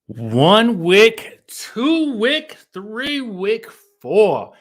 1 week, 2 week, 3 week, 4.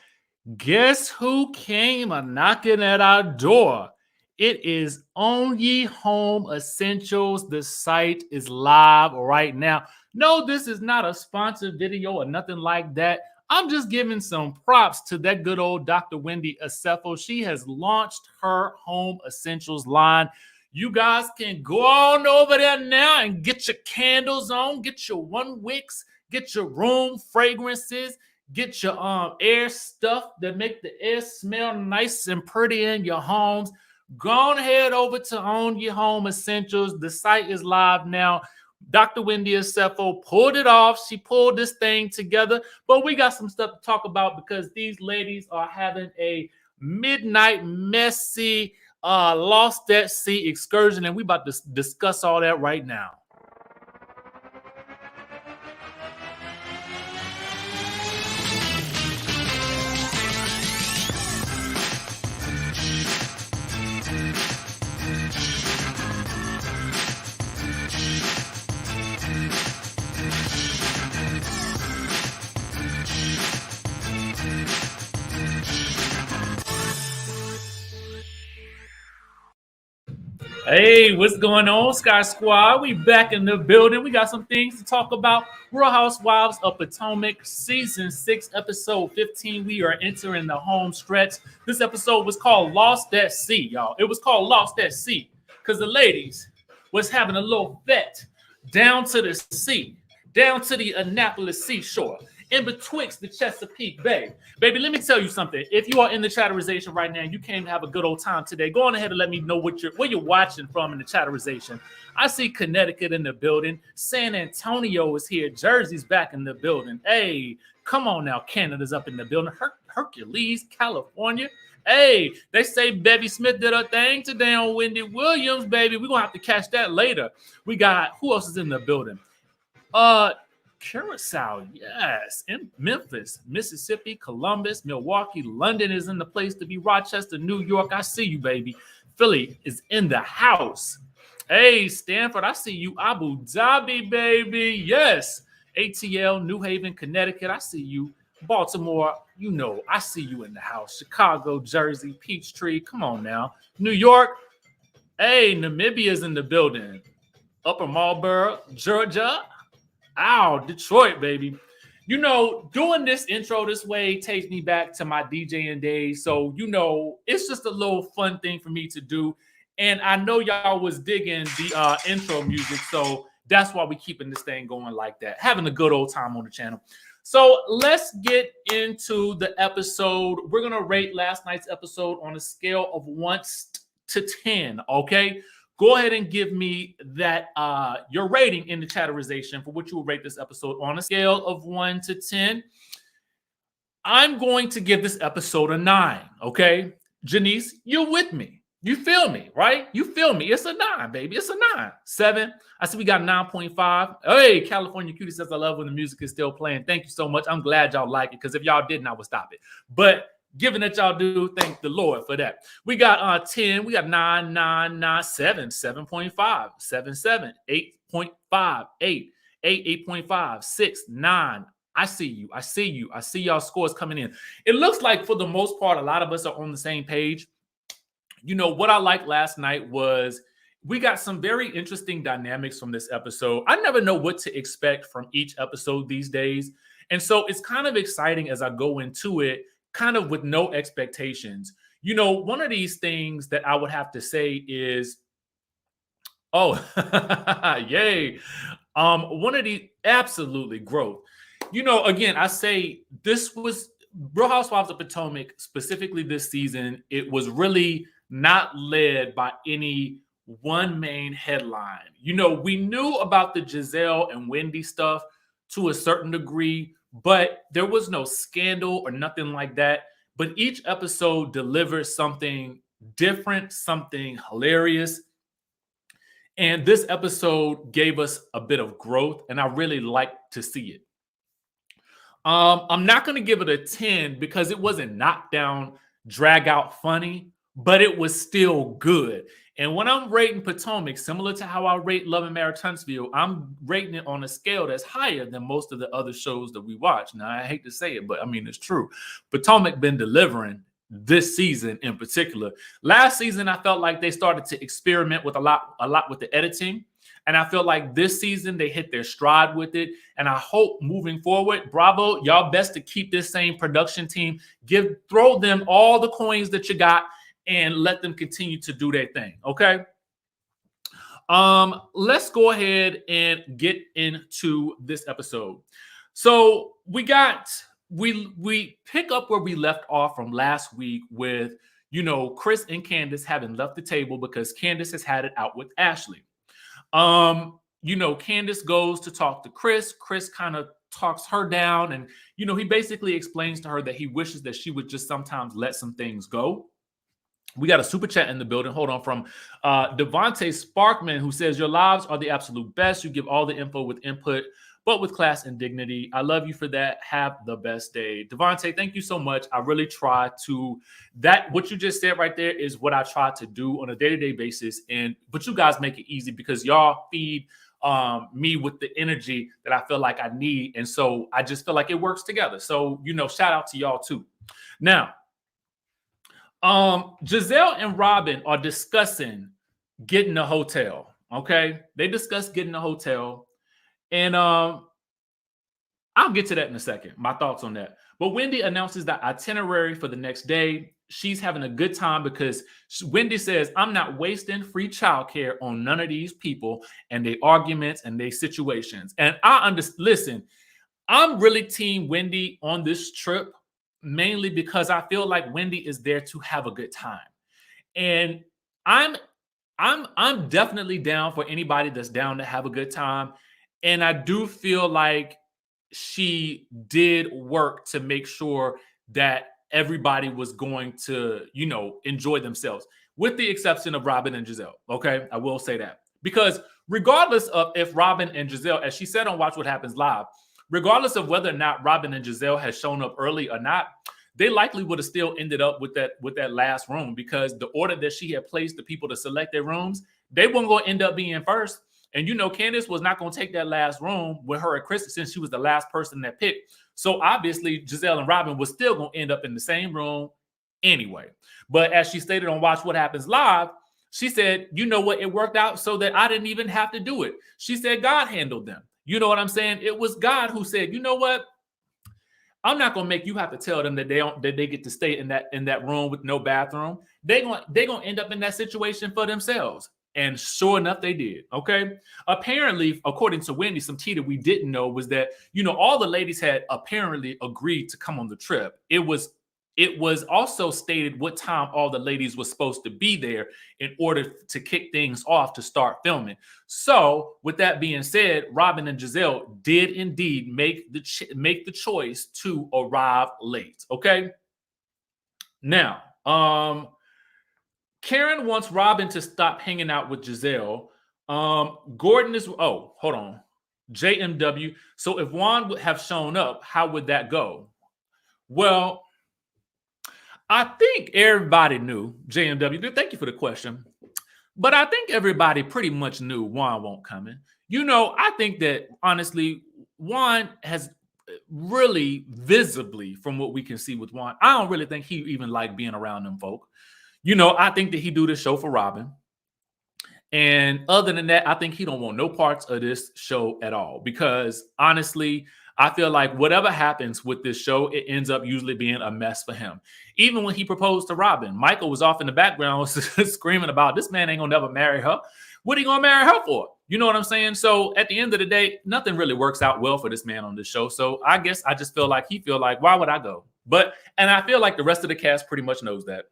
Guess who came a knocking at our door? It is On Ye Home Essentials. The site is live right now. No, this is not a sponsored video or nothing like that. I'm just giving some props to that good old Dr. Wendy Acefo. She has launched her home essentials line. You guys can go on over there now and get your candles on, get your one wicks, get your room fragrances, get your air stuff that make the air smell nice and pretty in your homes. Go on ahead over to Own Your Home Essentials. The site is live now. Dr. Wendy Acefo pulled it off. She pulled this thing together, but we got some stuff to talk about because these ladies are having a midnight messy Lost at Sea excursion, and we about to discuss all that right now. Hey, what's going on, Sky Squad? We back in the building. We got some things to talk about. Real Housewives of Potomac, Season 6, Episode 15. We are entering the home stretch. This episode was called Lost at Sea, y'all. It was called Lost at Sea because the ladies was having a little vet down to the sea, down to the Annapolis seashore, in betwixt the Chesapeake Bay. Baby, let me tell you something. If you are in the chatterization right now and you came to have a good old time today, go on ahead and let me know where you're watching from in the chatterization. I see Connecticut in the building. San Antonio is here. Jersey's back in the building. Hey, come on now. Canada's up in the building. Hercules, California. Hey, they say Bevy Smith did her thing today on Wendy Williams, baby. We're going to have to catch that later. We got, who else is in the building? Curacao, yes, in Memphis, Mississippi, Columbus, Milwaukee, London is in the place to be. Rochester, New York, I see you, baby. Philly is in the house. Hey, Stanford, I see you. Abu Dhabi, baby. Yes. ATL, New Haven, Connecticut, I see you. Baltimore, you know, I see you in the house. Chicago, Jersey, Peachtree, come on now. New York, hey, Namibia's in the building. Upper Marlboro, Georgia. Ow, Detroit, baby. You know, doing this intro this way takes me back to my DJing days. So, you know, it's just a little fun thing for me to do. And I know y'all was digging the intro music. So that's why we keeping this thing going like that. Having a good old time on the channel. So let's get into the episode. We're going to rate last night's episode on a scale of 1 to 10, okay? Go ahead and give me that your rating in the chatterization for what you will rate this episode on a scale of 1 to 10. I'm going to give this episode a 9, okay? Janice, you're with me. You feel me, right? You feel me. It's a 9, baby. It's a 9. 7. I see we got 9.5. Hey, California Cutie says, I love when the music is still playing. Thank you so much. I'm glad y'all like it because if y'all didn't, I would stop it. But given that y'all do, thank the Lord for that. We got 10, we got 9, 9, 9, 7, 7.5, 7, 7, 8.5, 8, 8, 8.5, 6, 9. I see you. I see you. I see y'all scores coming in. It looks like for the most part, a lot of us are on the same page. You know, what I liked last night was we got some very interesting dynamics from this episode. I never know what to expect from each episode these days. And so it's kind of exciting as I go into it, kind of with no expectations. You know, one of these things that I would have to say is, oh, yay. One of these, absolutely growth. You know, again, I say this was Real Housewives of Potomac, specifically this season. It was really not led by any one main headline. You know, we knew about the Gizelle and Wendy stuff to a certain degree, but there was no scandal or nothing like that. But each episode delivered something different, something hilarious. And this episode gave us a bit of growth, and I really like to see it. I'm not going to give it a 10 because it wasn't knockdown, drag out funny, but it was still good. And when I'm rating Potomac, similar to how I rate Love and Marriage Huntsville, I'm rating it on a scale that's higher than most of the other shows that we watch. Now, I hate to say it, but I mean, it's true. Potomac been delivering this season in particular. Last season, I felt like they started to experiment with a lot with the editing. And I feel like this season they hit their stride with it. And I hope moving forward, bravo, y'all best to keep this same production team. Throw them all the coins that you got and let them continue to do their thing. Okay. Let's go ahead and get into this episode. So we pick up where we left off from last week with, Chris and Candace having left the table because Candace has had it out with Ashley. Candace goes to talk to Chris. Chris kind of talks her down, and he basically explains to her that he wishes that she would just sometimes let some things go. We got a super chat in the building. Hold on, from Devontae Sparkman, who says, your lives are the absolute best. You give all the info with input, but with class and dignity. I love you for that. Have the best day. Devontae, thank you so much. I really try to, what you just said right there is what I try to do on a day-to-day basis. But you guys make it easy because y'all feed me with the energy that I feel like I need. And so I just feel like it works together. So, shout out to y'all too. Now, Gizelle and Robin are discussing getting a hotel. Okay. They discuss getting a hotel. And I'll get to that in a second. My thoughts on that. But Wendy announces the itinerary for the next day. She's having a good time because Wendy says, I'm not wasting free childcare on none of these people and their arguments and their situations. And listen, I'm really team Wendy on this trip, mainly because I feel like Wendy is there to have a good time. And I'm definitely down for anybody that's down to have a good time. And I do feel like she did work to make sure that everybody was going to, enjoy themselves, with the exception of Robin and Gizelle. Okay, I will say that. Because regardless of if Robin and Gizelle, as she said on Watch What Happens Live, regardless of whether or not Robin and Gizelle has shown up early or not, they likely would have still ended up with that last room, because the order that she had placed the people to select their rooms, they weren't going to end up being first. And Candace was not going to take that last room with her and Chris, since she was the last person that picked. So obviously Gizelle and Robin was still going to end up in the same room anyway. But as she stated on Watch What Happens Live, she said, it worked out so that I didn't even have to do it. She said God handled them. You know what I'm saying? It was God who said, you know what? I'm not gonna make you have to tell them that they get to stay in that room with no bathroom. They're gonna end up in that situation for themselves. And sure enough, they did. Okay. Apparently, according to Wendy, some tea that we didn't know was that, all the ladies had apparently agreed to come on the trip. It was also stated what time all the ladies were supposed to be there in order to kick things off to start filming. So with that being said, Robin and Gizelle did indeed make the choice to arrive late. Okay. Now, Karen wants Robin to stop hanging out with Gizelle. Gordon is, hold on. JMW. So if Juan would have shown up, how would that go? Well, I think everybody knew, JMW, thank you for the question, but I think everybody pretty much knew Juan won't come in. I think that, honestly, Juan has really visibly, from what we can see with Juan, I don't really think he even like being around them folk. I think that he do this show for Robin. And other than that, I think he don't want no parts of this show at all, because honestly, I feel like whatever happens with this show, it ends up usually being a mess for him. Even when he proposed to Robin, Michael was off in the background screaming about, this man ain't gonna never marry her. What are you gonna marry her for? You know what I'm saying? So at the end of the day, nothing really works out well for this man on this show. So I guess I just feel like why would I go? And I feel like the rest of the cast pretty much knows that.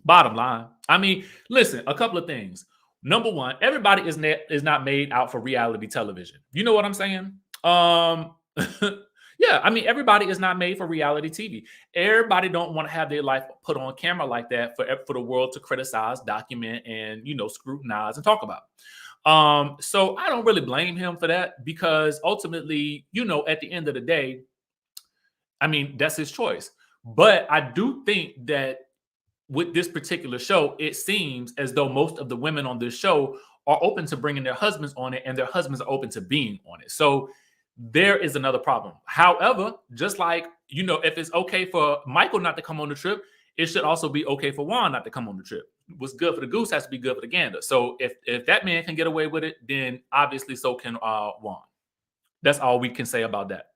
Bottom line. I mean, listen, a couple of things. Number one, everybody is not made out for reality television. You know what I'm saying? Yeah, I mean, everybody is not made for reality TV. Everybody don't want to have their life put on camera like that for the world to criticize, document, and scrutinize and talk about. So I don't really blame him for that, because ultimately, at the end of the day, I mean, that's his choice. But I do think that with this particular show, it seems as though most of the women on this show are open to bringing their husbands on it, and their husbands are open to being on it. So there is another problem. However, just like, you know, if it's okay for Michael not to come on the trip, it should also be okay for Juan not to come on the trip. What's good for the goose has to be good for the gander. So if that man can get away with it, then obviously so can Juan. That's all we can say about that.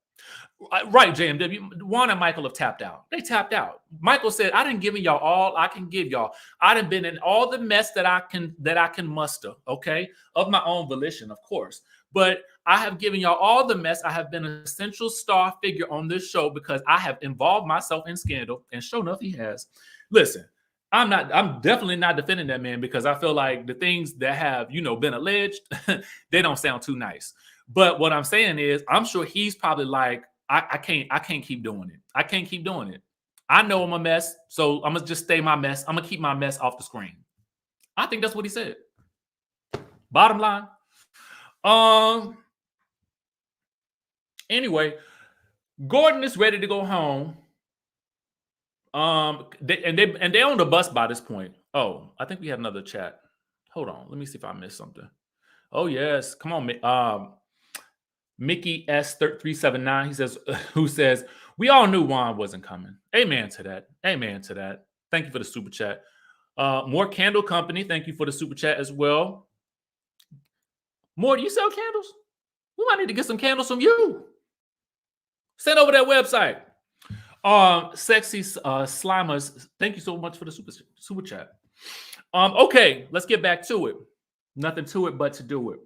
Right, JMW. Juan and Michael have tapped out. They tapped out. Michael said, "I didn't give y'all all I can give y'all. I done been in all the mess that I can muster, okay, of my own volition, of course. But I have given y'all all the mess. I have been a central star figure on this show because I have involved myself in scandal, and sure enough, he has. Listen, I'm definitely not defending that man because I feel like the things that have, you know, been alleged, they don't sound too nice. But what I'm saying is, I'm sure he's probably like, I can't keep doing it. I can't keep doing it. I know I'm a mess, so I'm gonna just stay my mess. I'm gonna keep my mess off the screen. I think that's what he said. Bottom line. Anyway, Gordon is ready to go home. They're on the bus by this point. Oh, I think we had another chat. Hold on, let me see if I missed something. Oh yes, come on, Mickey S379. He says, who says, we all knew Juan wasn't coming. Amen to that. Amen to that. Thank you for the super chat. More Candle Company. Thank you for the super chat as well. More, do you sell candles? We might need to get some candles from you. Send over that website. Sexy Slimers. Thank you so much for the super chat. Okay, let's get back to it. Nothing to it but to do it.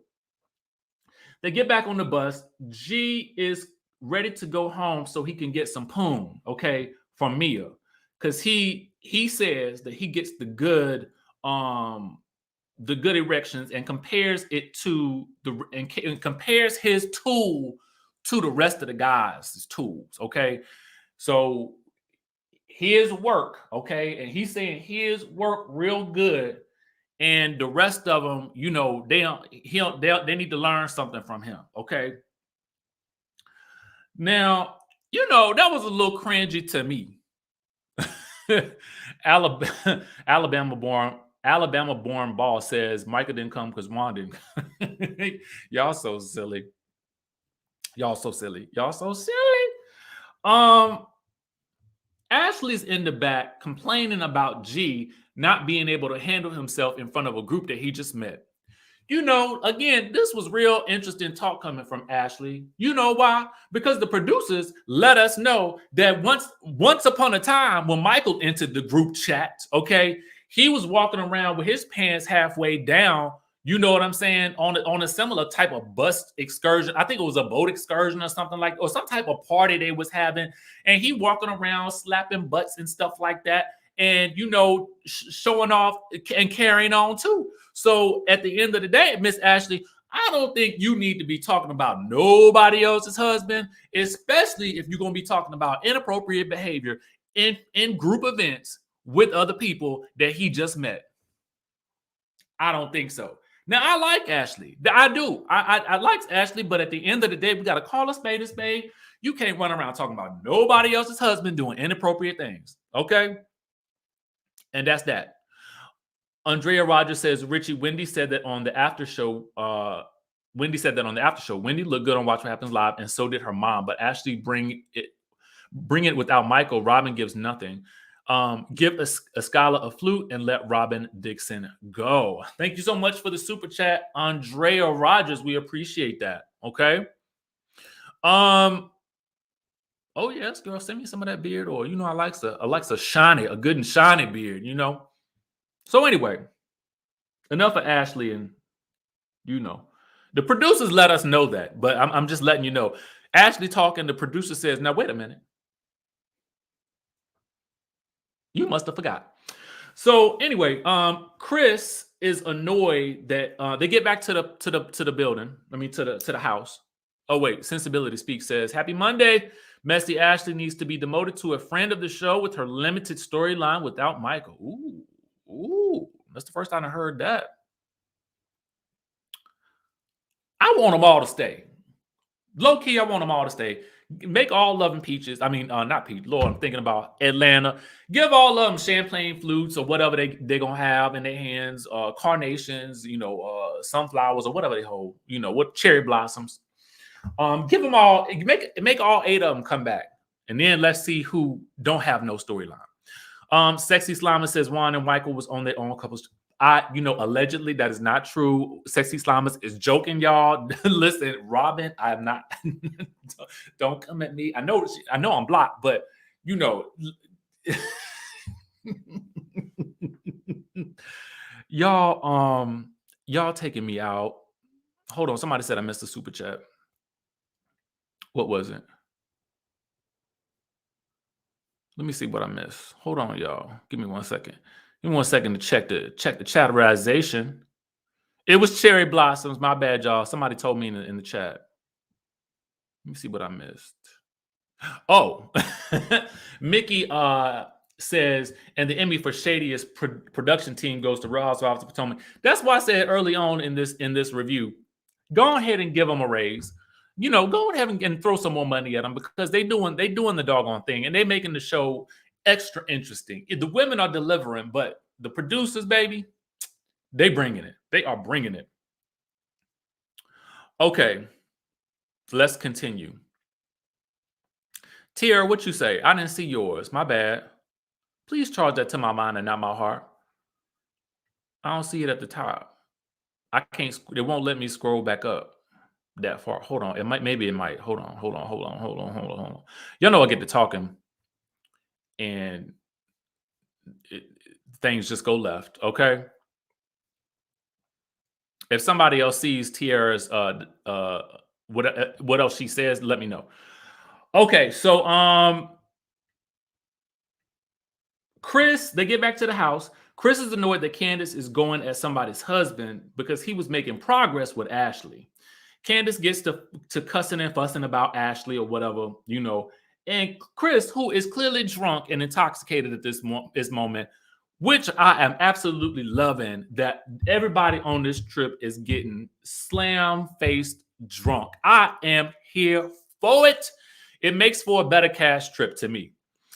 They get back on the bus. G is ready to go home so he can get some poon, okay, from Mia. Because he says that he gets the good erections and compares it to and compares his tool to the rest of the guys' tools, okay? So his work, okay, and he's saying his work real good. And the rest of them, you know, they need to learn something from him. Okay. Now, you know, that was a little cringy to me. Alabama born ball says Michael didn't come because Juan didn't. Y'all so silly. Y'all so silly. Y'all so silly. Ashley's in the back complaining about G not being able to handle himself in front of a group that he just met. You know, again, this was real interesting talk coming from Ashley. You know why? Because the producers let us know that once upon a time when Michael entered the group chat, okay, he was walking around with his pants halfway down. You know what I'm saying? On a similar type of bus excursion. I think it was a boat excursion or something like, or some type of party they was having. And he walking around slapping butts and stuff like that. And, you know, showing off and carrying on too. So at the end of the day, Miss Ashley, I don't think you need to be talking about nobody else's husband, especially if you're going to be talking about inappropriate behavior in group events with other people that he just met. I don't think so. Now, I like Ashley. I do. I like Ashley, but at the end of the day, we got to call a spade a spade. You can't run around talking about nobody else's husband doing inappropriate things. Okay? And that's that. Andrea Rogers says, Richie, Wendy said that on the after show. Wendy looked good on Watch What Happens Live, and so did her mom. But Ashley bring it without Michael. Robin gives nothing. Give a Skylar a flute and let Robin Dixon go. Thank you so much for the super chat, Andrea Rogers. We appreciate that. Okay. Oh yes, girl, send me some of that beard, or you know, I like a shiny, a good and shiny beard, you know. So anyway, enough of Ashley, and you know, the producers let us know that, but I'm just letting you know. Ashley talking, the producer says, now wait a minute. You must have forgot. So anyway, Chris is annoyed that they get back to the building. I mean, to the house. Oh wait, Sensibility Speaks says, happy Monday. Messy Ashley needs to be demoted to a friend of the show with her limited storyline without Michael. Ooh, that's the first time I heard that. I want them all to stay. Low key, I want them all to stay. Make all of them peaches. I mean, not peach. Lord, I'm thinking about Atlanta. Give all of them champagne flutes or whatever they're going to have in their hands. Carnations, sunflowers or whatever they hold. What cherry blossoms. Give them all. Make all 8 of them come back. And then let's see who don't have no storyline. Sexy Slimer says Juan and Michael was on their own couples. Allegedly that is not true. Sexy Slimas is joking, y'all. Listen, Robin, I'm not. Don't come at me. I know I'm blocked, but y'all taking me out. Hold on, somebody said I missed a super chat. What was it? Let me see what I missed. Hold on, y'all. Give me 1 second. Give me 1 second to check the chatterization. It was cherry blossoms. My bad, y'all. Somebody told me in the chat. Let me see what I missed. Oh, Mickey says, and the Emmy for shadiest production team goes to Real Housewives of Potomac. That's why I said early on in this review, go ahead and give them a raise. Go ahead and throw some more money at them because they doing the doggone thing and they making the show extra interesting. The women are delivering, but the producers, baby, they bringing it. They are bringing it. Okay, let's continue. Tiara, what you say? I didn't see yours. My bad. Please charge that to my mind and not my heart. I don't see it at the top. I can't. It won't let me scroll back up that far. Hold on. It might. Maybe it might. Hold on. Y'all know I get to talking, and things just go left. Okay. If somebody else sees Tiara's what else she says, let me know. Okay, so Chris, they get back to the house. Chris is annoyed that Candiace is going at somebody's husband because he was making progress with Ashley. Candiace gets to cussing and fussing about Ashley or whatever, and Chris, who is clearly drunk and intoxicated at this moment, which I am absolutely loving, that everybody on this trip is getting slam-faced drunk. I am here for it. It makes for a better cash trip to me.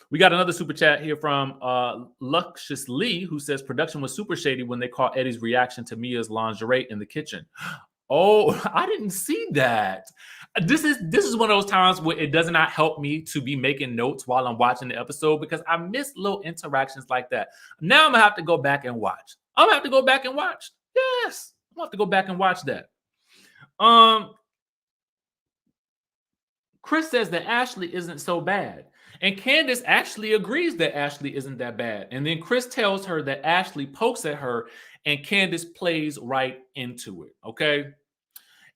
We got another super chat here from Luxious Lee, who says production was super shady when they caught Eddie's reaction to Mia's lingerie in the kitchen. Oh, I didn't see that. This is one of those times where it does not help me to be making notes while I'm watching the episode because I miss little interactions like that. Now I'm gonna have to go back and watch. Yes, I'm gonna have to go back and watch that. Chris says that Ashley isn't so bad. And Candiace actually agrees that Ashley isn't that bad. And then Chris tells her that Ashley pokes at her and Candiace plays right into it. Okay.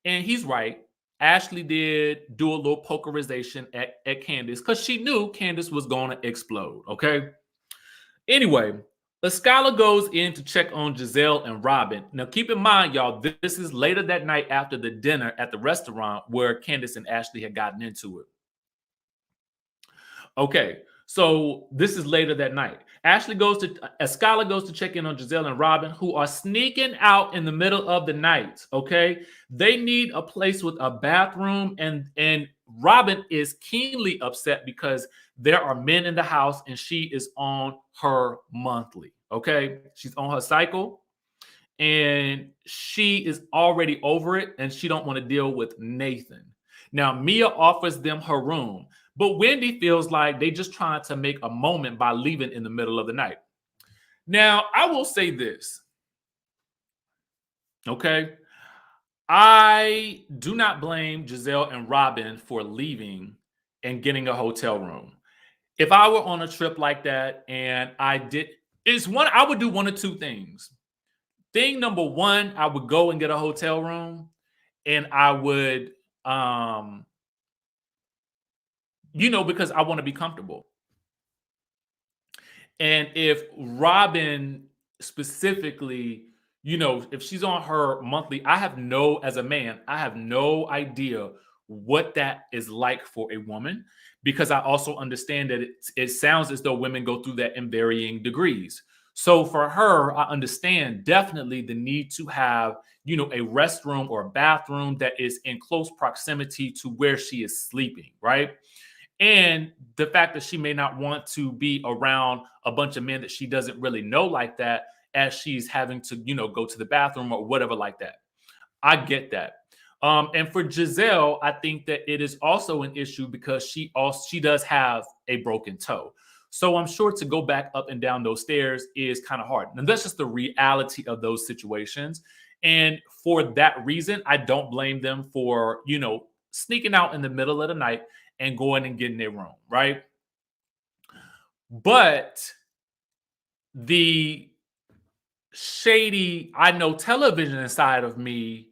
And he's right. Ashley did do a little pokerization at Candiace because she knew Candiace was going to explode. Okay. Anyway, Escala goes in to check on Gizelle and Robin. Now, keep in mind, y'all, this is later that night after the dinner at the restaurant where Candiace and Ashley had gotten into it. Okay, so this is later that night. Escala goes to check in on Gizelle and Robin, who are sneaking out in the middle of the night. Okay, they need a place with a bathroom, and Robin is keenly upset because there are men in the house, and she is on her monthly. Okay, she's on her cycle, and she is already over it, and she don't want to deal with Nathan. Now Mia offers them her room. But Wendy feels like they just trying to make a moment by leaving in the middle of the night. Now, I will say this. Okay. I do not blame Gizelle and Robin for leaving and getting a hotel room. If I were on a trip like that and I would do one of two things. Thing number one, I would go and get a hotel room and I would because I want to be comfortable. And if Robin specifically, if she's on her monthly, as a man, I have no idea what that is like for a woman, because I also understand that it sounds as though women go through that in varying degrees. So for her, I understand definitely the need to have, you know, a restroom or a bathroom that is in close proximity to where she is sleeping, right? And the fact that she may not want to be around a bunch of men that she doesn't really know like that as she's having to, you know, go to the bathroom or whatever like that. I get that. And for Giselle, I think that it is also an issue because she does have a broken toe. So I'm sure to go back up and down those stairs is kind of hard. And that's just the reality of those situations. And for that reason, I don't blame them for, you know, sneaking out in the middle of the night and going and getting their room, right? But the shady, I know television inside of me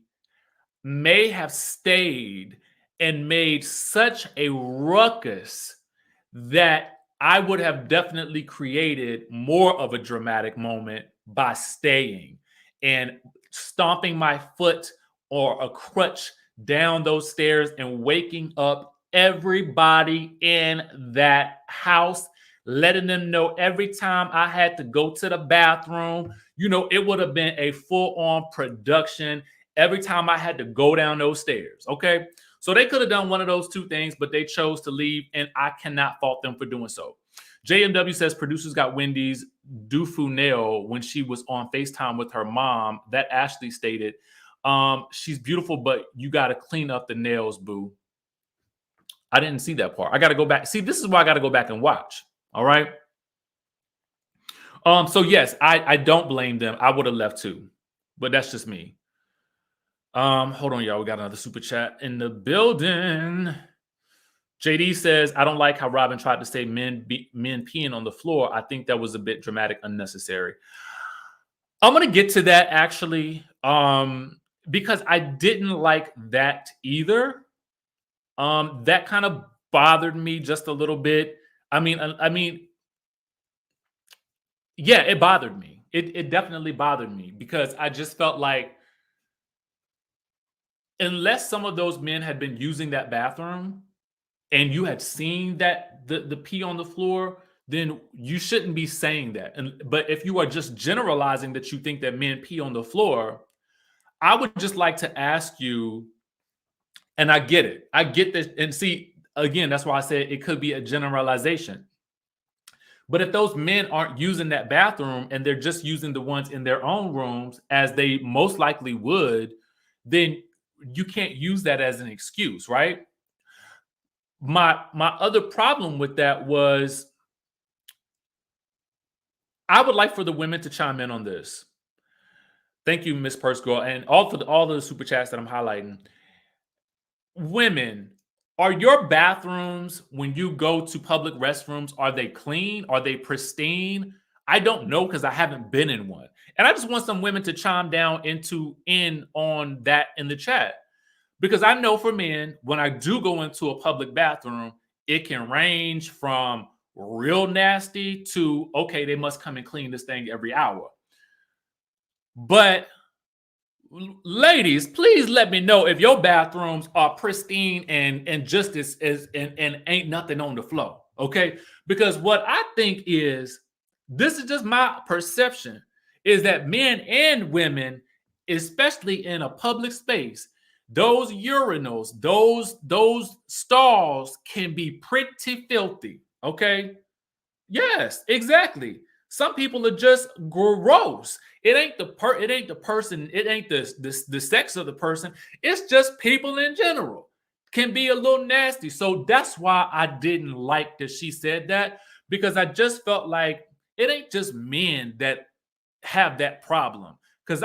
may have stayed and made such a ruckus that I would have definitely created more of a dramatic moment by staying and stomping my foot or a crutch down those stairs and waking up everybody in that house, letting them know every time I had to go to the bathroom, you know, it would have been a full-on production every time I had to go down those stairs. Okay. So they could have done one of those two things, but they chose to leave, and I cannot fault them for doing so. JMW says producers got Wendy's Dufu nail when she was on FaceTime with her mom. That Ashley stated, she's beautiful, but you got to clean up the nails, boo. I didn't see that part. I got to go back. See, this is why I got to go back and watch. All right. So yes, I don't blame them. I would have left too, but that's just me. Hold on, y'all. We got another super chat in the building. JD says, I don't like how Robin tried to say men peeing on the floor. I think that was a bit dramatic, unnecessary. I'm gonna get to that actually, because I didn't like that either. That kind of bothered me just a little bit. I mean, yeah, it bothered me. It definitely bothered me because I just felt like unless some of those men had been using that bathroom and you had seen that the pee on the floor, then you shouldn't be saying that. But if you are just generalizing that you think that men pee on the floor, I would just like to ask you, and I get it. I get this. And see, again, that's why I said it could be a generalization. But if those men aren't using that bathroom and they're just using the ones in their own rooms, as they most likely would, then you can't use that as an excuse, right? My other problem with that was I would like for the women to chime in on this. Thank you, Miss Purse Girl, and all the super chats that I'm highlighting. Women, are your bathrooms when you go to public restrooms, are they clean? Are they pristine? I don't know because I haven't been in one. And I just want some women to chime down in on that in the chat. Because I know for men, when I do go into a public bathroom, it can range from real nasty to, okay, they must come and clean this thing every hour. But ladies, please let me know if your bathrooms are pristine and just as and ain't nothing on the floor. Okay. Because what I think is, this is just my perception, is that men and women, especially in a public space, those urinals, those stalls can be pretty filthy. Okay. Yes, exactly. Some people are just gross. It ain't the person, it ain't the sex of the person. It's just people in general can be a little nasty. So that's why I didn't like that she said that, because I just felt like it ain't just men that have that problem. Because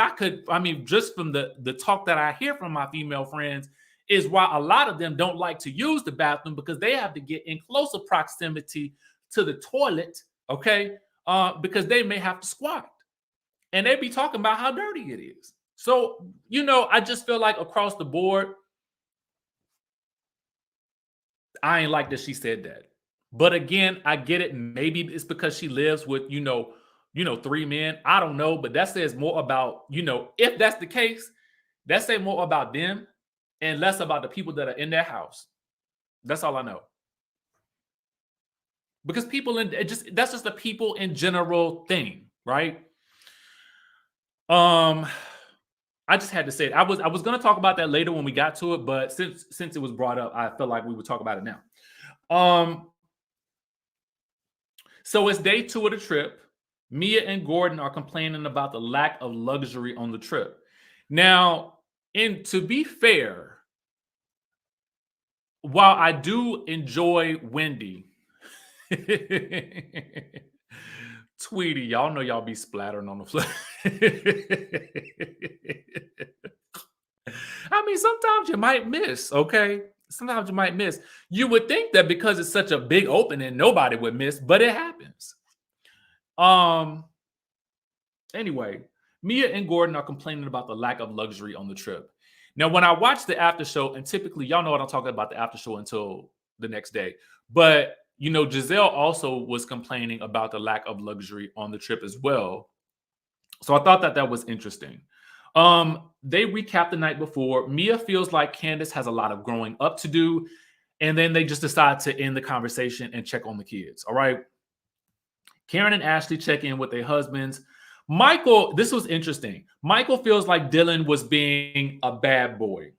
just from the talk that I hear from my female friends, is why a lot of them don't like to use the bathroom, because they have to get in closer proximity to the toilet, okay? Because they may have to squat. And they be talking about how dirty it is. So, I just feel like across the board, I ain't like that she said that. But again, I get it. Maybe it's because she lives with, 3 men. I don't know. But that says more about, if that's the case, that says more about them and less about the people that are in their house. That's all I know. Because that's just a people in general thing. right? I just had to say it. I was going to talk about that later when we got to it, but since it was brought up, I felt like we would talk about it now. So it's day 2 of the trip. Mia and Gordon are complaining about the lack of luxury on the trip. Now, to be fair, while I do enjoy Wendy, Tweety, y'all know y'all be splattering on the floor. I mean, sometimes you might miss, okay? Sometimes you might miss. You would think that because it's such a big opening, nobody would miss, but it happens. Anyway, Mia and Gordon are complaining about the lack of luxury on the trip. Now, when I watch the after show, and typically y'all know what I'm talking about the after show until the next day, but you know, Gizelle also was complaining about the lack of luxury on the trip as well. So I thought that was interesting. They recapped the night before. Mia feels like Candace has a lot of growing up to do, and then they just decide to end the conversation and check on the kids. All right. Karen and Ashley check in with their husbands. Michael, this was interesting. Michael feels like Dylan was being a bad boy.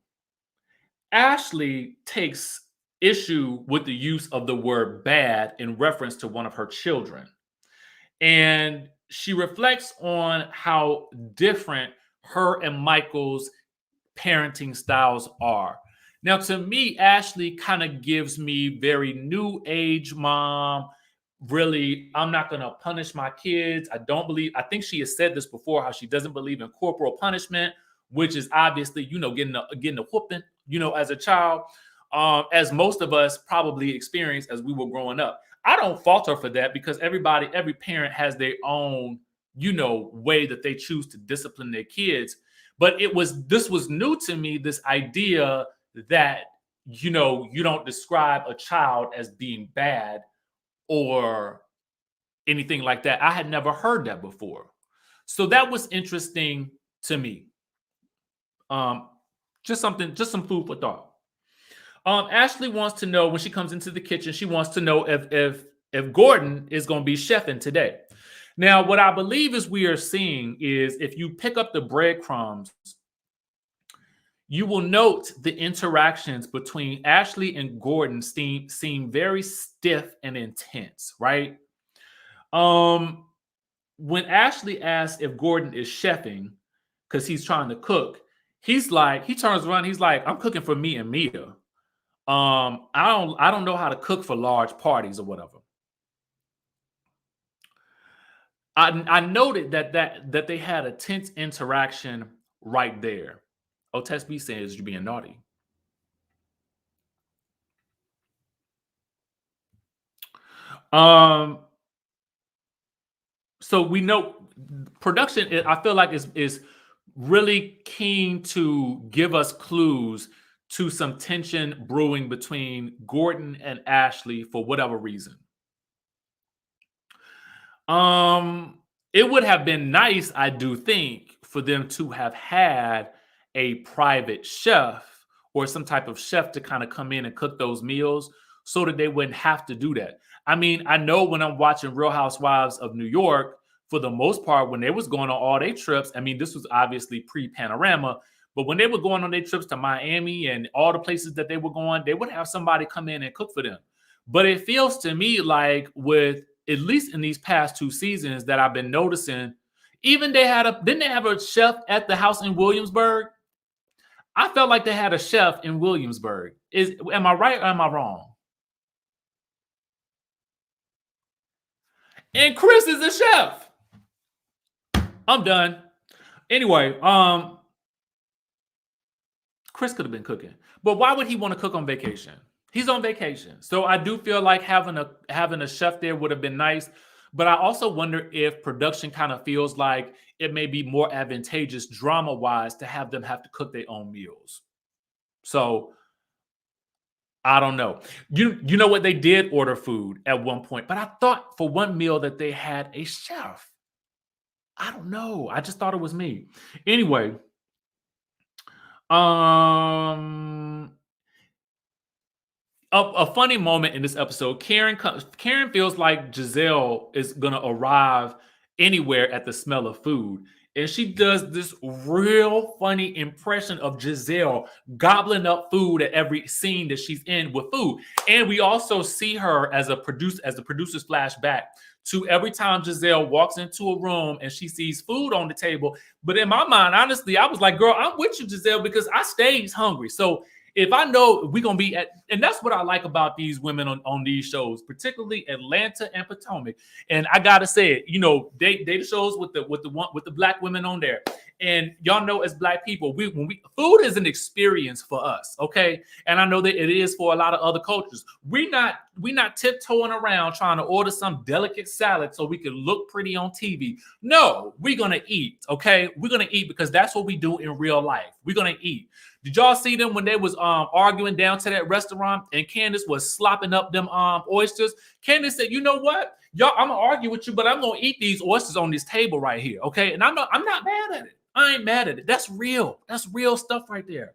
Ashley takes issue with the use of the word bad in reference to one of her children. And she reflects on how different her and Michael's parenting styles are. Now, to me, Ashley kind of gives me very new age mom. Really, I'm not going to punish my kids. I think she has said this before, how she doesn't believe in corporal punishment, which is obviously, you know, getting a whooping, you know, as a child, as most of us probably experienced as we were growing up. I don't fault her for that because every parent has their own, you know, way that they choose to discipline their kids. But this was new to me, this idea that, you know, you don't describe a child as being bad or anything like that. I had never heard that before. So that was interesting to me. Just some food for thought. Ashley wants to know when she comes into the kitchen, she wants to know if Gordon is going to be chefing today. Now, what I believe is we are seeing is if you pick up the breadcrumbs, you will note the interactions between Ashley and Gordon seem very stiff and intense, right? When Ashley asks if Gordon is chefing because he's trying to cook, he turns around, he's like, I'm cooking for me and Mia. I don't know how to cook for large parties or whatever. I noted that they had a tense interaction right there. Oh, Tess B says you're being naughty. So we know production, I feel like is really keen to give us clues to some tension brewing between Gordon and Ashley for whatever reason. It would have been nice, I do think, for them to have had a private chef or some type of chef to kind of come in and cook those meals so that they wouldn't have to do that. I mean, I know when I'm watching Real Housewives of New York, for the most part, when they was going on all their trips, I mean, this was obviously pre-Panorama, but when they were going on their trips to Miami and all the places that they were going, they would have somebody come in and cook for them. But it feels to me like with, at least in these past 2 seasons that I've been noticing, even didn't they have a chef at the house in Williamsburg? I felt like they had a chef in Williamsburg. Am I right or am I wrong? And Chris is a chef. I'm done. Anyway, Chris could have been cooking, but why would he want to cook on vacation? He's on vacation. So I do feel like having a chef there would have been nice, but I also wonder if production kind of feels like it may be more advantageous drama-wise to have them have to cook their own meals. So I don't know. You know what? They did order food at one point, but I thought for one meal that they had a chef. I don't know. I just thought it was me. Anyway, a funny moment in this episode. Karen feels like Gizelle is gonna arrive anywhere at the smell of food. And she does this real funny impression of Gizelle gobbling up food at every scene that she's in with food. And we also see her as the producers flashback to every time Gizelle walks into a room and she sees food on the table. But in my mind, honestly, I was like, girl, I'm with you, Gizelle, because I stays hungry. So if I know we're gonna be at, and that's what I like about these women on these shows, particularly Atlanta and Potomac. And I gotta say it, you know, they the shows with the black women on there. And y'all know, as black people, food is an experience for us, okay? And I know that it is for a lot of other cultures. We not tiptoeing around trying to order some delicate salad so we can look pretty on TV. No, we're gonna eat, okay? We're gonna eat because that's what we do in real life. We're gonna eat. Did y'all see them when they was arguing down to that restaurant and Candace was slopping up them oysters? Candace said, you know what? Y'all, I'm gonna argue with you, but I'm gonna eat these oysters on this table right here. Okay. And I'm not mad at it. I ain't mad at it. That's real. That's real stuff right there.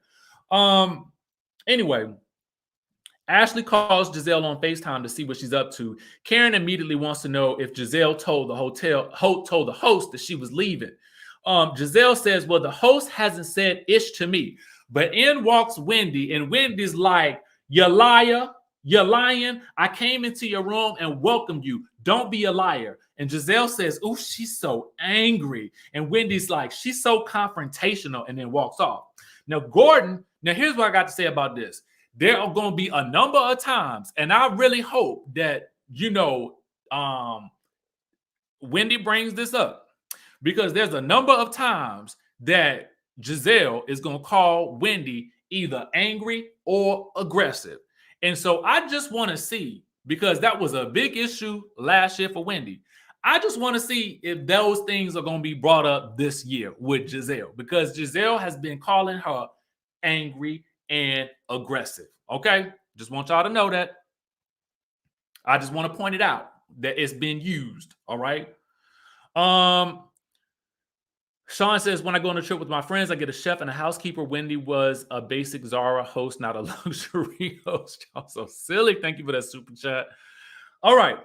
Anyway, Ashley calls Gizelle on FaceTime to see what she's up to. Karen immediately wants to know if Gizelle told the host that she was leaving. Gizelle says, well, the host hasn't said ish to me. But in walks Wendy, and Wendy's like, you liar, you're lying. I came into your room and welcomed you. Don't be a liar. And Gizelle says, ooh, she's so angry. And Wendy's like, she's so confrontational, and then walks off. Now, Gordon, here's what I got to say about this. There are going to be a number of times, and I really hope that, Wendy brings this up, because there's a number of times that Gizelle is going to call Wendy either angry or aggressive. And so I just want to see, because that was a big issue last year for Wendy. I just want to see if those things are going to be brought up this year with Gizelle, because Gizelle has been calling her angry and aggressive. Okay? Just want y'all to know that. I just want to point it out that it's been used. All right? Sean says, when I go on a trip with my friends, I get a chef and a housekeeper. Wendy was a basic Zara host, not a luxury host. Y'all so silly. Thank you for that super chat. All right.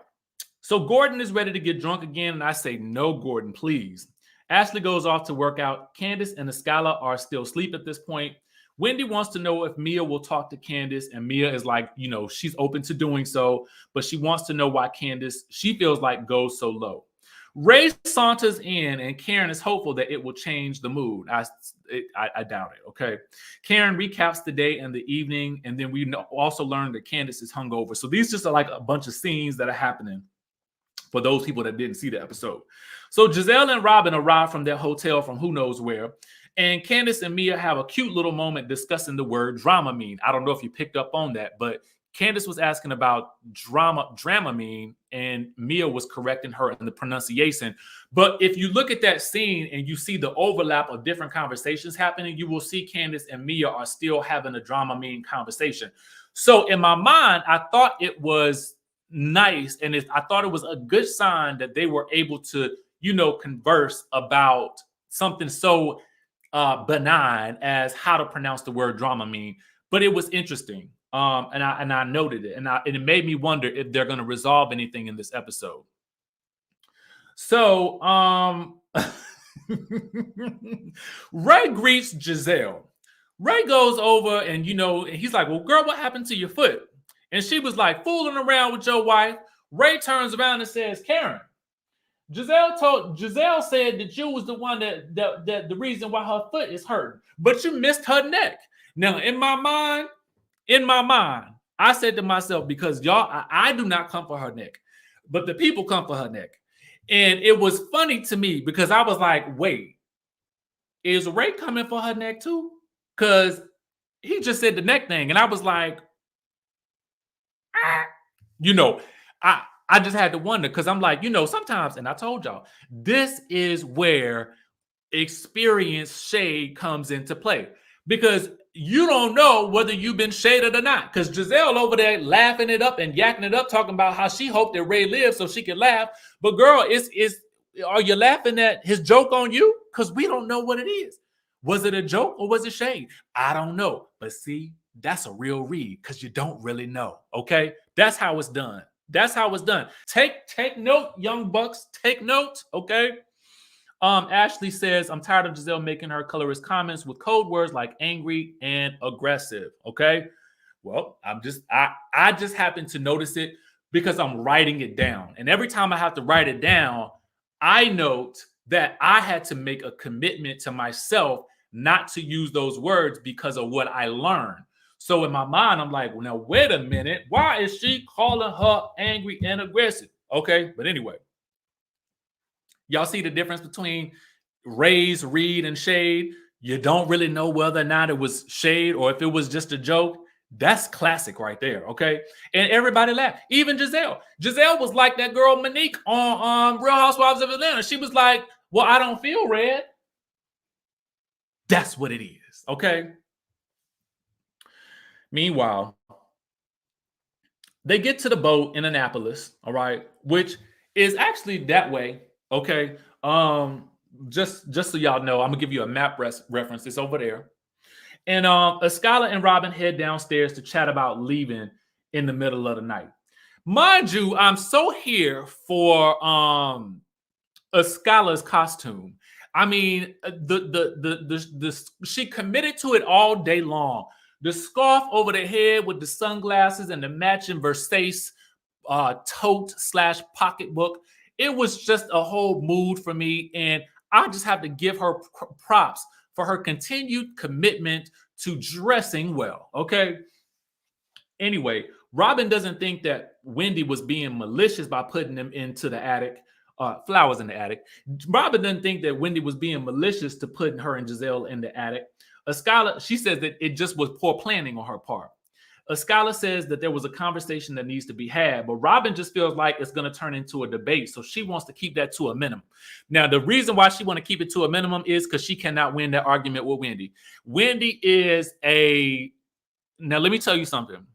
So Gordon is ready to get drunk again, and I say, no, Gordon, please. Ashley goes off to work out. Candace and Escala are still asleep at this point. Wendy wants to know if Mia will talk to Candace, and Mia is like, she's open to doing so, but she wants to know why Candace, she feels like, goes so low. Ray saunters in, and Karen is hopeful that it will change the mood. I doubt it, okay? Karen recaps the day and the evening, and then we also learn that Candace is hungover. So these just are like a bunch of scenes that are happening for those people that didn't see the episode. So Gizelle and Robin arrive from their hotel from who knows where, and Candace and Mia have a cute little moment discussing the word Dramamine. I don't know if you picked up on that, but Candace was asking about Dramamine, and Mia was correcting her in the pronunciation. But if you look at that scene and you see the overlap of different conversations happening, you will see Candace and Mia are still having a Dramamine conversation. So in my mind, I thought it was nice, and I thought it was a good sign that they were able to, converse about something so benign as how to pronounce the word Dramamine. But it was interesting. And I noted it, and it made me wonder if they're going to resolve anything in this episode. So Ray greets Gizelle. Ray goes over and he's like, well, girl, what happened to your foot? And she was like, fooling around with your wife. Ray turns around and says, Karen, Gizelle said that you was the one that the reason why her foot is hurting, but you missed her neck. Now, in my mind, I said to myself, because y'all, I do not come for her neck, but the people come for her neck. And it was funny to me because I was like, wait, is Ray coming for her neck too? Because he just said the neck thing. And I was like, I just had to wonder, because I'm like, sometimes, and I told y'all, this is where experience shade comes into play. Because you don't know whether you've been shaded or not. Because Gizelle over there laughing it up and yakking it up, talking about how she hoped that Ray lived so she could laugh. But girl, are you laughing at his joke on you? Because we don't know what it is. Was it a joke or was it shade? I don't know. But see, that's a real read, because you don't really know. Okay? That's how it's done. That's how it's done. Take note, young bucks. Take note, okay? Ashley says, I'm tired of Gizelle making her colorist comments with code words like angry and aggressive. Okay. Well, I just happen to notice it because I'm writing it down. And every time I have to write it down, I note that I had to make a commitment to myself not to use those words because of what I learned. So in my mind, I'm like, well, now wait a minute. Why is she calling her angry and aggressive? Okay. But anyway, y'all see the difference between raise, read, and shade? You don't really know whether or not it was shade or if it was just a joke. That's classic right there, okay? And everybody laughed. Even Gizelle. Gizelle was like that girl Monique on Real Housewives of Atlanta. She was like, well, I don't feel red. That's what it is, okay? Meanwhile, they get to the boat in Annapolis, all right, which is actually that way, okay? Just so y'all know, I'm gonna give you a map reference. It's over there. And Skylar and Robin head downstairs to chat about leaving in the middle of the night. Mind you, I'm so here for Skylar's costume. I mean, she committed to it all day long. The scarf over the head with the sunglasses and the matching Versace tote / pocketbook. It was just a whole mood for me, and I just have to give her props for her continued commitment to dressing well, okay? Anyway, Robin doesn't think that Wendy was being malicious by putting them into the attic, flowers in the attic. Robin doesn't think that Wendy was being malicious to putting her and Gizelle in the attic. Skylar, she says that it just was poor planning on her part. Skylar says that there was a conversation that needs to be had, but Robin just feels like it's going to turn into a debate, so she wants to keep that to a minimum. Now, the reason why she want to keep it to a minimum is because she cannot win that argument with Wendy. Wendy is now let me tell you something.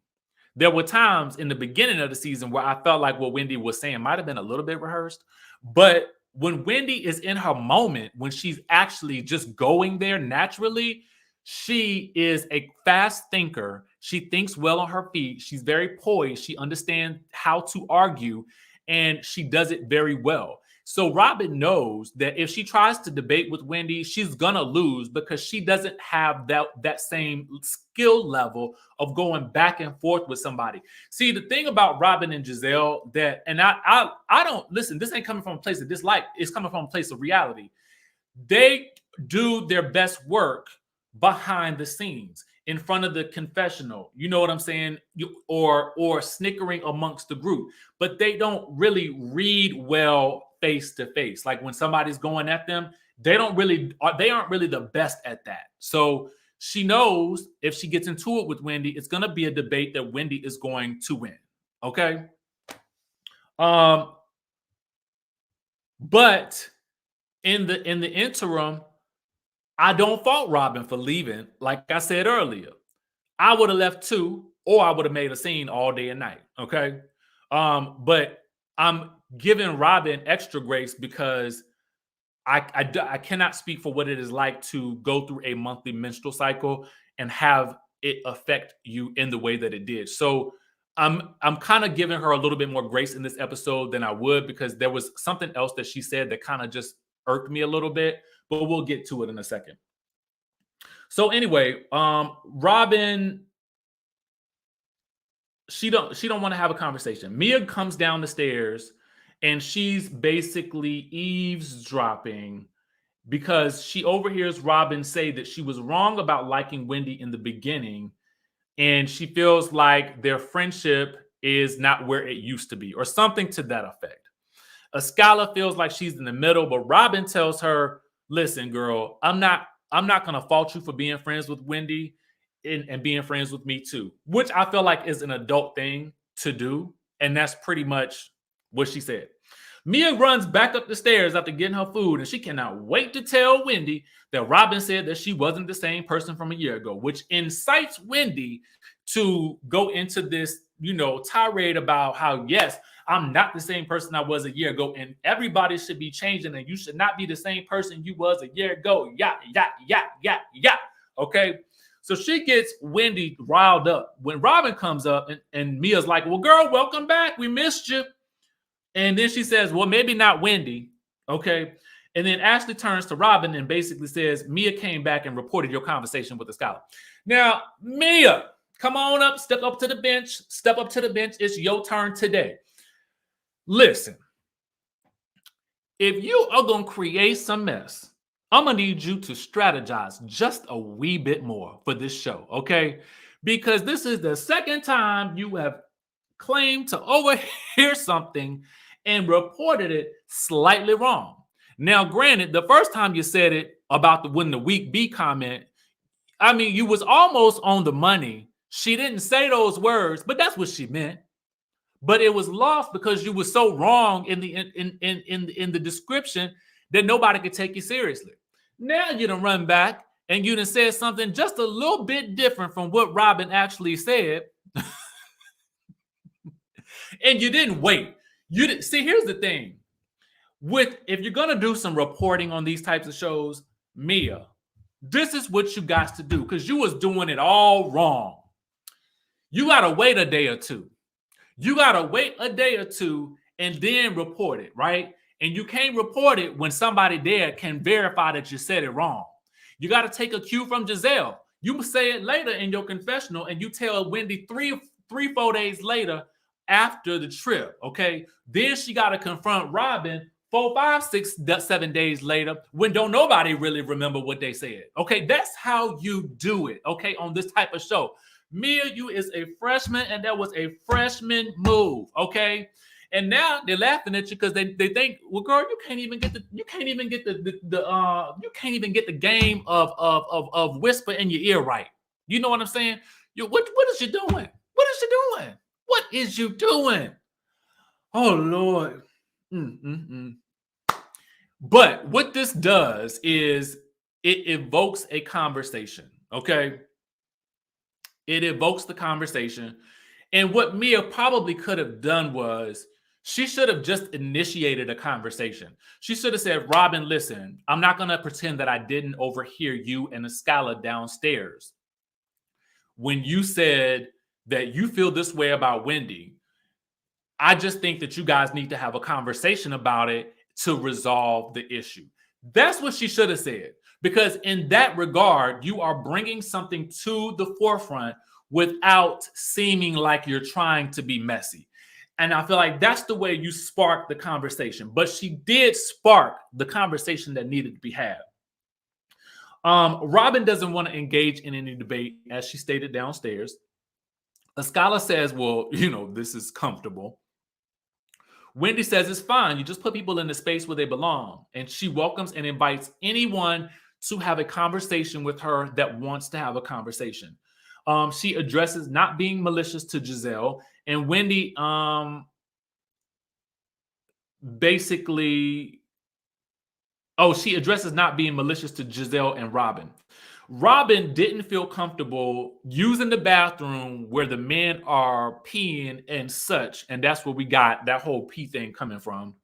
There were times in the beginning of the season where I felt like what Wendy was saying might have been a little bit rehearsed, but when Wendy is in her moment, when she's actually just going there naturally, she is a fast thinker. She thinks well on her feet. She's very poised. She understands how to argue, and she does it very well. So Robin knows that if she tries to debate with Wendy, she's gonna lose because she doesn't have that same skill level of going back and forth with somebody. See, the thing about Robin and Gizelle and I don't listen. This ain't coming from a place of dislike. It's coming from a place of reality. They do their best work behind the scenes, in front of the confessional, you know what I'm saying, or snickering amongst the group, but they don't really read well face to face. Like when somebody's going at them, they aren't really the best at that. So she knows if she gets into it with Wendy, it's going to be a debate that Wendy is going to win. Okay. But in the interim, I don't fault Robin for leaving. Like I said earlier, I would have left too, or I would have made a scene all day and night. Okay. But I'm giving Robin extra grace because I cannot speak for what it is like to go through a monthly menstrual cycle and have it affect you in the way that it did. So I'm kind of giving her a little bit more grace in this episode than I would, because there was something else that she said that kind of just irked me a little bit, but we'll get to it in a second. So anyway, Robin, she don't want to have a conversation. Mia comes down the stairs and she's basically eavesdropping because she overhears Robin say that she was wrong about liking Wendy in the beginning, and she feels like their friendship is not where it used to be, or something to that effect. Skylar feels like she's in the middle, but Robin tells her, listen, girl, I'm not going to fault you for being friends with Wendy and being friends with me too, which I feel like is an adult thing to do. And that's pretty much what she said. Mia runs back up the stairs after getting her food, and she cannot wait to tell Wendy that Robin said that she wasn't the same person from a year ago, which incites Wendy to go into this, tirade about how, yes, I'm not the same person I was a year ago, and everybody should be changing, and you should not be the same person you was a year ago. Yeah. Okay. So she gets Wendy riled up. When Robin comes up and Mia's like, well, girl, welcome back. We missed you. And then she says, well, maybe not Wendy. Okay. And then Ashley turns to Robin and basically says, Mia came back and reported your conversation with the scholar. Now, Mia, come on up, step up to the bench. Step up to the bench. It's your turn today. Listen, if you are going to create some mess, I'm going to need you to strategize just a wee bit more for this show, okay? Because this is the second time you have claimed to overhear something and reported it slightly wrong. Now, granted, the first time you said it about when the week B comment, I mean, you was almost on the money. She didn't say those words, but that's what she meant. But it was lost because you were so wrong in the description that nobody could take you seriously. Now you done run back and you done said something just a little bit different from what Robin actually said. And you didn't wait. You didn't see. Here's the thing: if you're gonna do some reporting on these types of shows, Mia, this is what you got to do because you was doing it all wrong. You gotta wait a day or two. You gotta wait a day or two and then report it, right? And you can't report it when somebody there can verify that you said it wrong. You got to take a cue from Gizelle. You say it later in your confessional and you tell Wendy 4 days later after the trip, okay? Then she got to confront Robin 4, 5, 6, 7 days later when don't nobody really remember what they said, okay? That's how you do it, okay, on this type of show. Mia, you is a freshman and that was a freshman move, okay? And now they're laughing at you because they think, well, girl, you can't even get the game of whisper in your ear right. You know what I'm saying? What is you doing? What is you doing? What is you doing? Oh Lord. But what this does is it evokes a conversation. Okay. It evokes the conversation. And what Mia probably could have done was she should have just initiated a conversation. She should have said, Robin, listen, I'm not going to pretend that I didn't overhear you and the scholar downstairs. When you said that you feel this way about Wendy, I just think that you guys need to have a conversation about it to resolve the issue. That's what she should have said. Because in that regard, you are bringing something to the forefront without seeming like you're trying to be messy. And I feel like that's the way you spark the conversation. But she did spark the conversation that needed to be had. Robin doesn't want to engage in any debate, as she stated downstairs. A scholar says, well, you know, this is comfortable. Wendy says it's fine. You just put people in the space where they belong. And she welcomes and invites anyone to have a conversation with her that wants to have a conversation. She addresses not being malicious to Gizelle. And Wendy she addresses not being malicious to Gizelle and Robin. Robin didn't feel comfortable using the bathroom where the men are peeing and such. And that's where we got that whole pee thing coming from.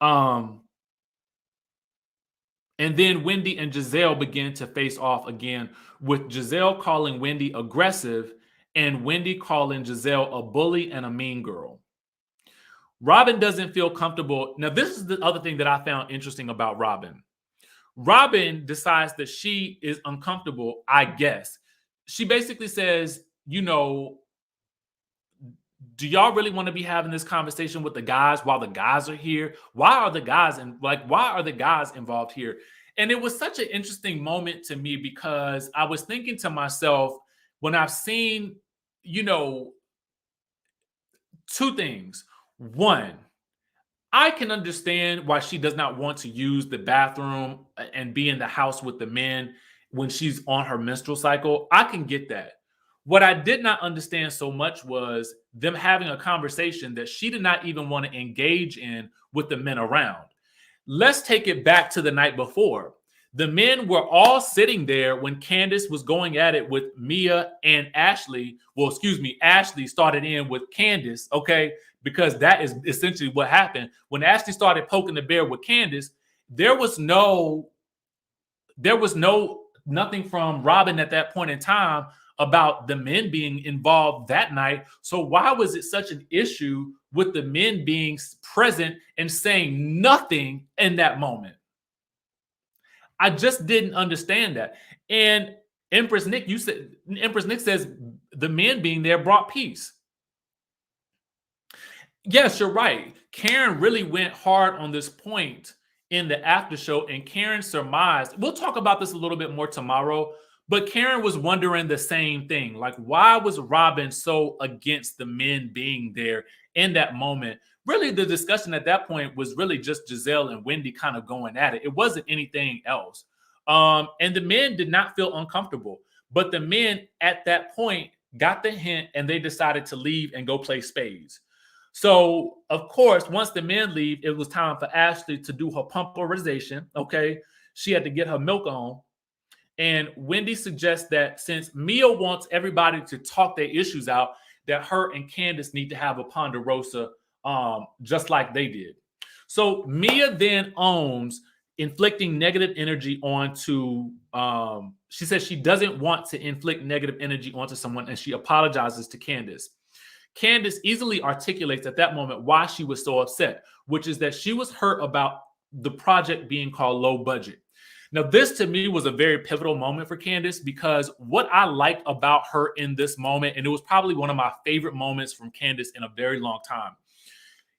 And then Wendy and Gizelle begin to face off again, with Gizelle calling Wendy aggressive and Wendy calling Gizelle a bully and a mean girl. Robin doesn't feel comfortable. Now, this is the other thing that I found interesting about Robin. Robin decides that she is uncomfortable, I guess. She basically says, you know, do y'all really want to be having this conversation with the guys while the guys are here? Why are the guys involved here? And it was such an interesting moment to me because I was thinking to myself, when I've seen, you know, two things. One, I can understand why she does not want to use the bathroom and be in the house with the men when she's on her menstrual cycle. I can get that. What I did not understand so much was them having a conversation that she did not even want to engage in with the men around. Let's take it back to the night before. The men were all sitting there when Candiace was going at it with Mia and Ashley. Well, excuse me, Ashley started in with Candiace, okay? Because that is essentially what happened. When Ashley started poking the bear with Candiace, there was no nothing from Robin at that point in time about the men being involved that night. So why was it such an issue with the men being present and saying nothing in that moment? I just didn't understand that. And Empress Nick says the men being there brought peace. Yes, you're right. Karen really went hard on this point in the after show, and Karen surmised. We'll talk about this a little bit more tomorrow, but Karen was wondering the same thing. Like, why was Robin so against the men being there in that moment? Really, the discussion at that point was really just Gizelle and Wendy kind of going at it. It wasn't anything else. And the men did not feel uncomfortable, but the men at that point got the hint and they decided to leave and go play spades. So, of course, once the men leave, it was time for Ashley to do her pumperization. Okay. She had to get her milk on. And Wendy suggests that since Mia wants everybody to talk their issues out, that her and Candiace need to have a ponderosa, just like they did. So Mia then owns inflicting negative energy onto, she says she doesn't want to inflict negative energy onto someone, and she apologizes to Candiace. Candiace easily articulates at that moment why she was so upset, which is that she was hurt about the project being called low budget. Now, this to me was a very pivotal moment for Candiace, because what I liked about her in this moment, and it was probably one of my favorite moments from Candiace in a very long time.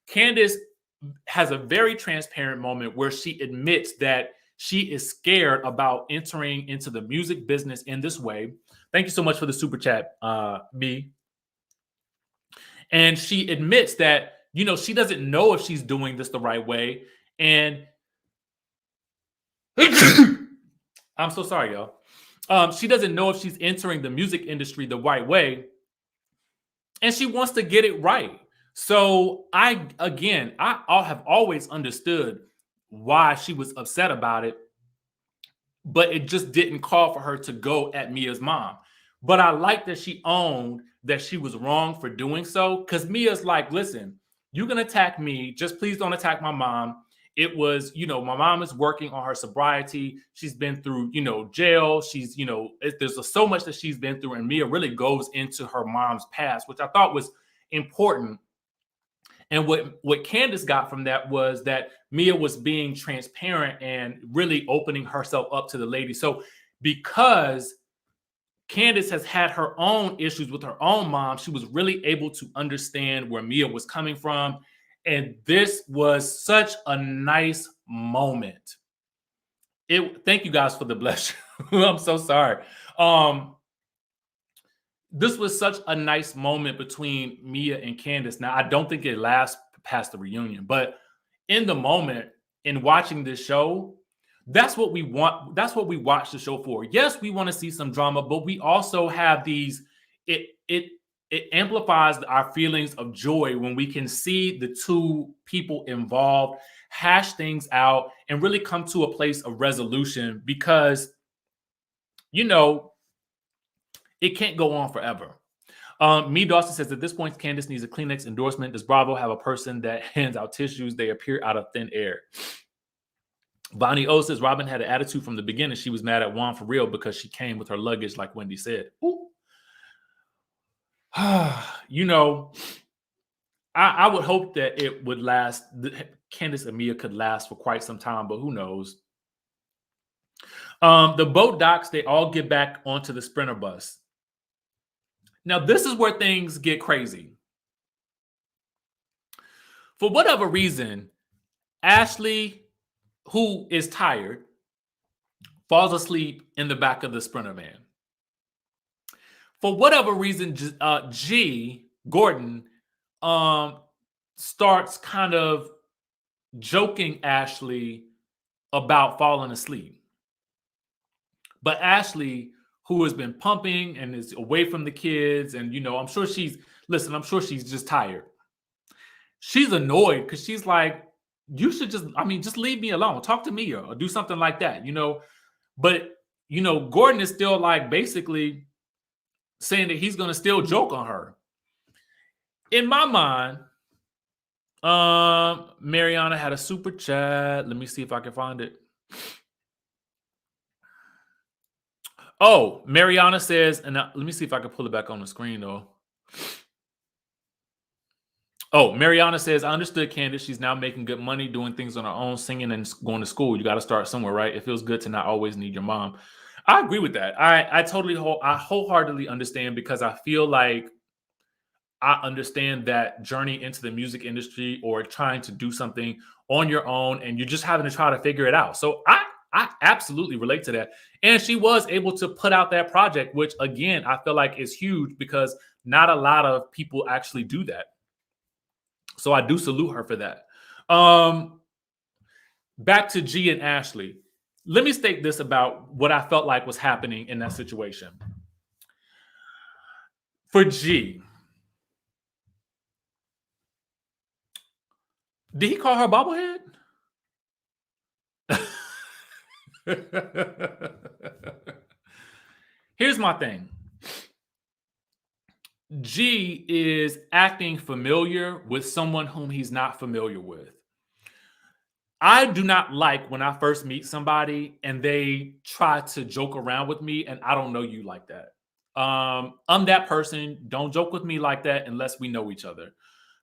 Candiace has a very transparent moment where she admits that she is scared about entering into the music business in this way. Thank you so much for the super chat, B. And she admits that, she doesn't know if she's doing this the right way. And I'm so sorry, y'all. She doesn't know if she's entering the music industry the right way. And she wants to get it right. So I have always understood why she was upset about it, but it just didn't call for her to go at Mia's mom. But I like that she owned that she was wrong for doing so, because Mia's like, listen, you can attack me, just please don't attack my mom. It was, my mom is working on her sobriety. She's been through, jail. She's, there's so much that she's been through. And Mia really goes into her mom's past, which I thought was important. And what Candiace got from that was that Mia was being transparent and really opening herself up to the lady. So because Candiace has had her own issues with her own mom, she was really able to understand where Mia was coming from. And this was such a nice moment. Thank you guys for the bless you. I'm so sorry. This was such a nice moment between Mia and Candiace. Now, I don't think it lasts past the reunion, but in the moment, in watching this show, that's what we want. That's what we watch the show for. Yes, we want to see some drama, but we also have these, it amplifies our feelings of joy when we can see the two people involved hash things out and really come to a place of resolution, because, it can't go on forever. Me Dawson says at this point, Candiace needs a Kleenex endorsement. Does Bravo have a person that hands out tissues? They appear out of thin air. Bonnie O says Robin had an attitude from the beginning. She was mad at Juan for real because she came with her luggage, like Wendy said. I would hope that it would last. Candiace and Mia could last for quite some time, but who knows? The boat docks, they all get back onto the Sprinter bus. Now, this is where things get crazy. For whatever reason, Ashley, who is tired, falls asleep in the back of the Sprinter van. For whatever reason, Gordon, starts kind of joking Ashley about falling asleep. But Ashley, who has been pumping and is away from the kids, and I'm sure she's just tired. She's annoyed because she's like, you should just leave me alone. Talk to me or do something like that, But, Gordon is still like basically saying that he's going to still joke on her. In my mind, Mariana had a super chat. Let me see if I can find it. Oh, Mariana says, and let me see if I can pull it back on the screen though. Oh, Mariana says, I understood Candace. She's now making good money, doing things on her own, singing and going to school. You got to start somewhere, right? It feels good to not always need your mom. I agree with that. I wholeheartedly understand, because I feel like I understand that journey into the music industry or trying to do something on your own, and you're just having to try to figure it out. So I absolutely relate to that. And she was able to put out that project, which again, I feel like is huge, because not a lot of people actually do that. So I do salute her for that. Back to G and Ashley. Let me state this about what I felt like was happening in that situation. For G, did he call her bobblehead? Here's my thing. G is acting familiar with someone whom he's not familiar with. I do not like when I first meet somebody and they try to joke around with me and I don't know you like that. I'm that person. Don't joke with me like that unless we know each other,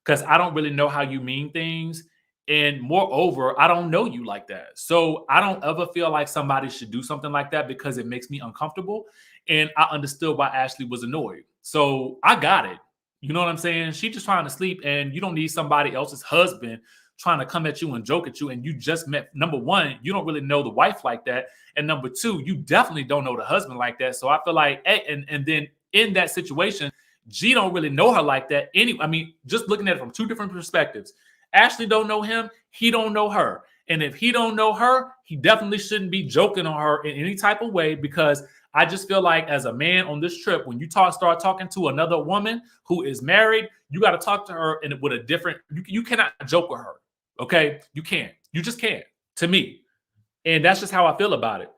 because I don't really know how you mean things. And moreover, I don't know you like that. So I don't ever feel like somebody should do something like that, because it makes me uncomfortable. And I understood why Ashley was annoyed. So I got it. You know what I'm saying? She just trying to sleep, and you don't need somebody else's husband trying to come at you and joke at you. And you just met, number one, you don't really know the wife like that. And number two, you definitely don't know the husband like that. So I feel like, hey, and then in that situation, G don't really know her like that. I mean, just looking at it from two different perspectives. Ashley don't know him. He don't know her. And if he don't know her, he definitely shouldn't be joking on her in any type of way, because I just feel like as a man on this trip, when you start talking to another woman who is married, you got to talk to her with a different, you cannot joke with her. Okay? You can't. You just can't, to me. And that's just how I feel about it.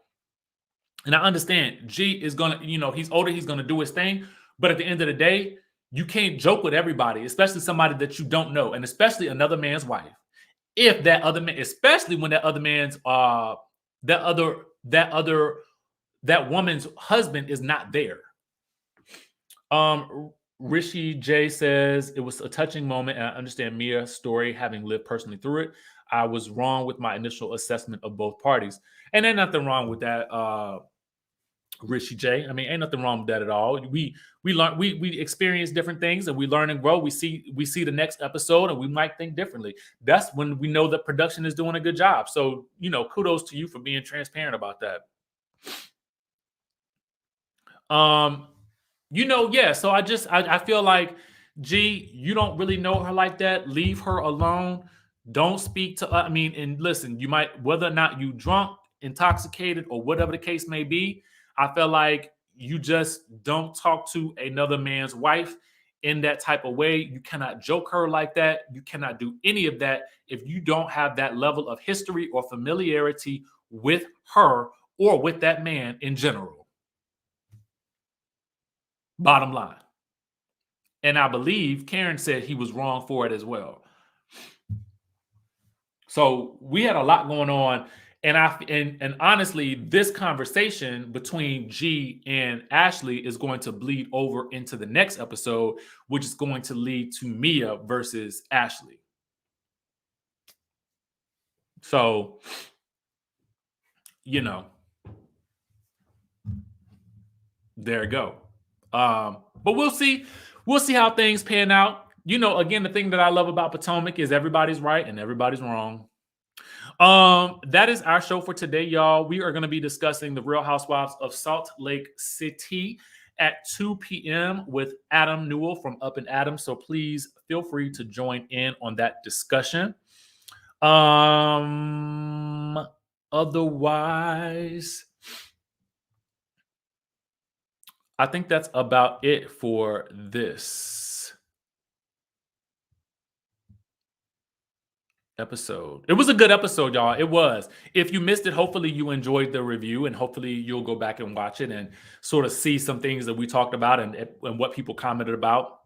And I understand G is going to, he's older, he's going to do his thing. But at the end of the day, you can't joke with everybody, especially somebody that you don't know, and especially another man's wife. If that other man, especially when that other man's, that woman's husband is not there. Richie J says, it was a touching moment, and I understand Mia's story, having lived personally through it. I was wrong with my initial assessment of both parties. And there's nothing wrong with that, Richie J. I mean, ain't nothing wrong with that at all. We learn, we experience different things, and we learn and grow. We see the next episode, and we might think differently. That's when we know that production is doing a good job. So, kudos to you for being transparent about that. Yeah. So I feel like, G, you don't really know her like that. Leave her alone. Don't speak to, and listen, you might, whether or not you drunk, intoxicated, or whatever the case may be, I feel like you just don't talk to another man's wife in that type of way. You cannot joke her like that. You cannot do any of that if you don't have that level of history or familiarity with her or with that man in general. Bottom line. And I believe Karen said he was wrong for it as well. So we had a lot going on. And honestly, this conversation between G and Ashley is going to bleed over into the next episode, which is going to lead to Mia versus Ashley. So, there you go. But we'll see. We'll see how things pan out. Again, the thing that I love about Potomac is everybody's right and everybody's wrong. That is our show for today, y'all. We are going to be discussing the Real Housewives of Salt Lake City at 2 p.m. with Adam Newell from Up and Adam. So please feel free to join in on that discussion. Otherwise, I think that's about it for this episode. It was a good episode, y'all. It was. If you missed it, hopefully you enjoyed the review, and hopefully you'll go back and watch it and sort of see some things that we talked about and what people commented about.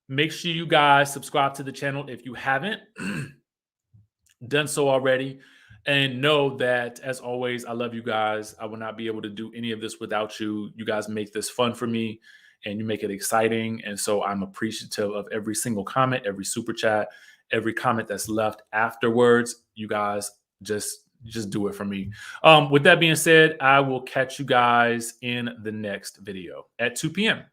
Make sure you guys subscribe to the channel if you haven't done so already. And know that, as always, I love you guys. I will not be able to do any of this without you. You guys make this fun for me and you make it exciting. And so I'm appreciative of every single comment, every super chat, every comment that's left afterwards. You guys just do it for me. With that being said, I will catch you guys in the next video at 2 p.m.